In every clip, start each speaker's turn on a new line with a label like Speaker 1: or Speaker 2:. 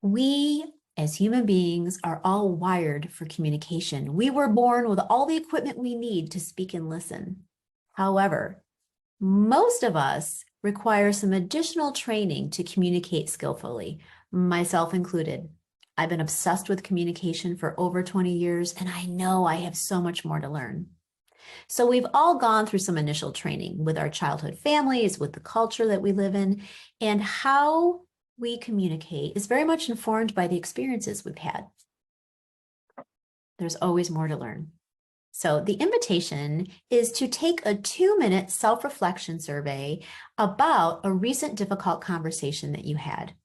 Speaker 1: We, as human beings, are all wired for communication. We were born with all the equipment we need to speak and listen. However, most of us require some additional training to communicate skillfully, myself included. I've been obsessed with communication for over 20 years, and I know I have so much more to learn. So we've all gone through some initial training with our childhood families, with the culture that we live in, and how we communicate is very much informed by the experiences we've had. There's always more to learn. So the invitation is to take a 2-minute self-reflection survey about a recent difficult conversation that you had.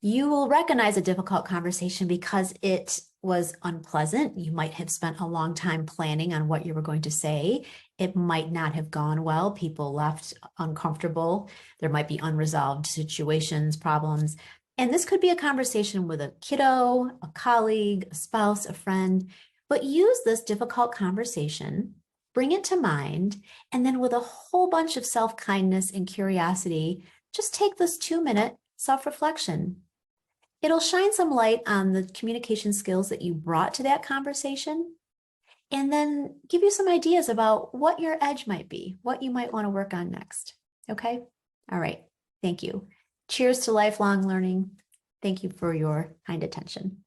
Speaker 1: You will recognize a difficult conversation because it was unpleasant. You might have spent a long time planning on what you were going to say. It might not have gone well. People left uncomfortable. There might be unresolved situations, problems. And this could be a conversation with a kiddo, a colleague, a spouse, a friend. But use this difficult conversation, bring it to mind, and then with a whole bunch of self-kindness and curiosity, just take this 2-minute self-reflection. It'll shine some light on the communication skills that you brought to that conversation, and then give you some ideas about what your edge might be, what you might want to work on next. Okay? All right. Thank you. Cheers to lifelong learning. Thank you for your kind attention.